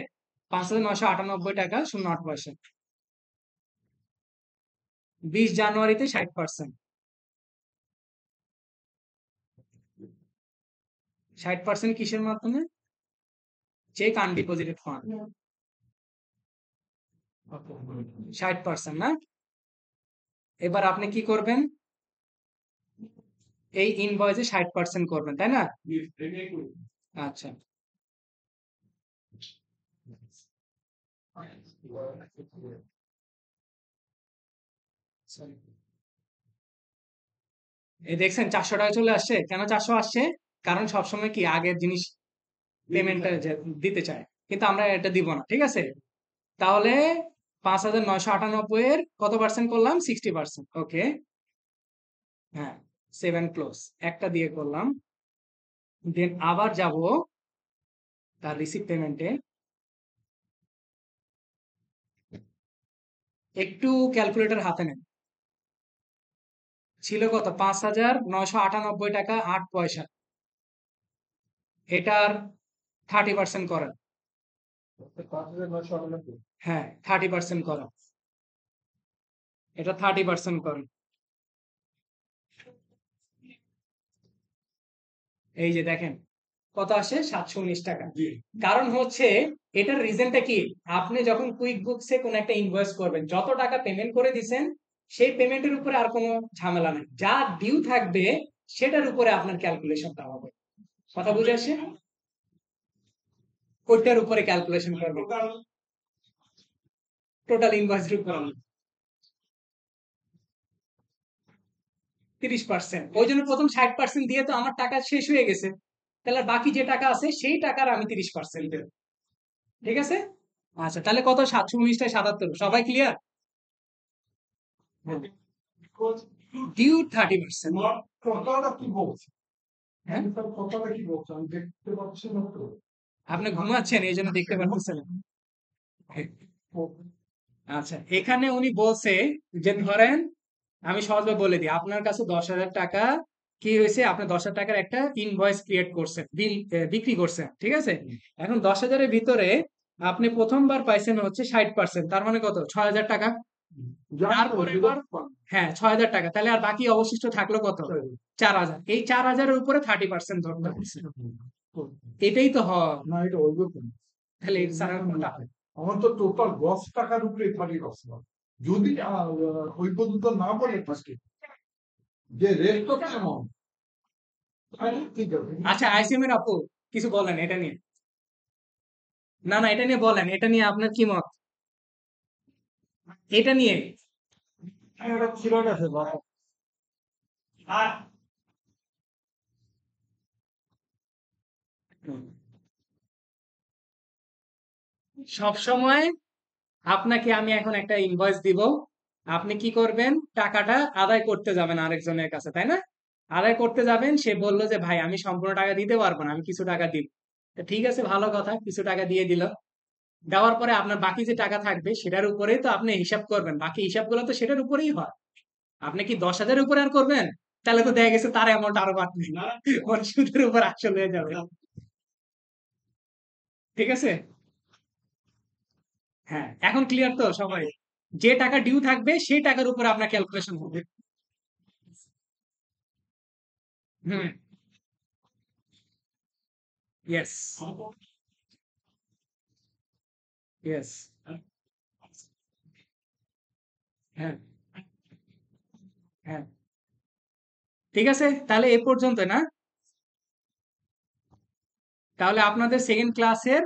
5998 টাকা 08 পয়সা। 20 জানুয়ারিতে 60%, 60% কিসের মাধ্যমে, চেক আনডিপোজিটেড ফান্ড, 60% না। এবার আপনি কি করবেন, এই ইনভয়েসে 60% করবেন, তাই না? আচ্ছা sorry। এই দেখছেন 400 টাকা চলে আসছে, কেন 400 আসছে, কারণ সবসময় কি আগের জিনিস পেমেন্টটা দিতে চায়, কিন্তু আমরা এটা দিব না, ঠিক আছে। তাহলে 5998 এর কত পার্সেন্ট করলাম, 60%, ওকে। হ্যাঁ 7 ক্লোজ, একটা দিয়ে করলাম, দেন আবার যাব তার রিসিভ পেমেন্টে, একটু ক্যালকুলেটর হাতে নেন, ছিল কত, 5998 টাকা 8 পয়সা, এটার 30% করেন, 5998 হ্যাঁ 30% করেন, এটা 30% করেন, এই যে দেখেন কত আসে, 719 টাকা। কারণ হচ্ছে এটার রিজনটা কি, আপনি যখন কুইক বুকসে কোন একটা ইনভয়েস করবেন, যত টাকা পেমেন্ট করে দিবেন সেই পেমেন্টের উপরে আর কোনো ঝামেলা নেই, যা ডিউ থাকবে সেটার উপরে আপনার ক্যালকুলেশনটা হবে, কথা বুঝে আসছে, ওইটার উপরে ক্যালকুলেশন করবেন, টোটাল ইনভয়েসের উপর 30%, ওই জন্য প্রথম 60% দিয়ে তো আমার টাকা শেষ হয়ে গেছে, তাহলে বাকি যে টাকা আছে সেই টাকার আমি 30% দেব, ঠিক আছে। আচ্ছা তাহলে কত, 719 77, সবাই ক্লিয়ার? ডিউ 30%। আমার কথাটা কি বলছে? হ্যাঁ? তার কথাটা কি বলছে? আমি দেখতে পাচ্ছি না তো। আপনি ঘুমাচ্ছেন এই জন্য দেখতে পারতেছেন না। আচ্ছা, এখানে উনি বলছে যে ধরেন আমি সহজভাবে বলে দিই, আপনার কাছে 10,000 টাকা কি হয়েছে, আপনি 10,000 টাকার একটা ইনভয়েস ক্রিয়েট করছেন, বিল বিক্রি করছেন, ঠিক আছে? এখন 10,000-এর ভিতরে আপনি প্রথমবার পাইছেন হচ্ছে 60%, তার মানে কত, 6,000 টাকা। তারপরে আবার হ্যাঁ 6,000 টাকা, তাহলে আর বাকি অবশিষ্ট থাকলো কত, 4,000। এই 4,000-এর উপরে 30% ধরতে হচ্ছে, এটাই তো হয়। না, এটা ওইরকম। তাহলে এটা ছাড়া আর কোনটা হয়? আমার তো টোটাল 10 টাকার উপরে 30%। যদি ওই পর্যন্ত না বলে থাকে যে রেট তো কেমন, তাহলে ঠিক আছে। আচ্ছা, আইসিএম-এর আপু কিছু বলেন এটা নিয়ে। না না, এটা নিয়ে বলেন, এটা নিয়ে আপনার কি মত, এটা নিয়ে। এটা সিলেট আছে বাবা। সব সময় আপনাকে আমি এখন একটা ইনভয়েস দিব, আপনি কি করবেন, টাকাটা আদায় করতে যাবেন আরেকজনের কাছে, তাই না? আদায় করতে যাবেন, সে বললো যে ভাই আমি সম্পূর্ণ টাকা দিতে পারবো না, আমি কিছু টাকা দিব। তো ঠিক আছে, ভালো কথা, কিছু টাকা দিয়ে দিল। দেওয়ার পরে আপনার বাকি যে টাকা থাকবে সেটার উপরেই তো আপনি হিসাব করবেন, বাকি হিসাবগুলো তো সেটার উপরেই হয়। আপনি কি 10,000-এর উপরে আর করবেন? তাহলে তো দেখা গেছে তার অ্যামাউন্ট আরো বাড়বে, ওর সুদের উপর আসল হয়ে যাবে। ঠিক আছে? হ্যাঁ, এখন ক্লিয়ার তো সবাই? যে টাকা ডিউ থাকবে সেই টাকার উপরে আপনার ক্যালকুলেশন হবে। হুম। ইয়েস। ইয়েস। হ্যাঁ। হ্যাঁ। ঠিক আছে, তাহলে এ পর্যন্ত না? তাহলে আপনাদের সেকেন্ড ক্লাসের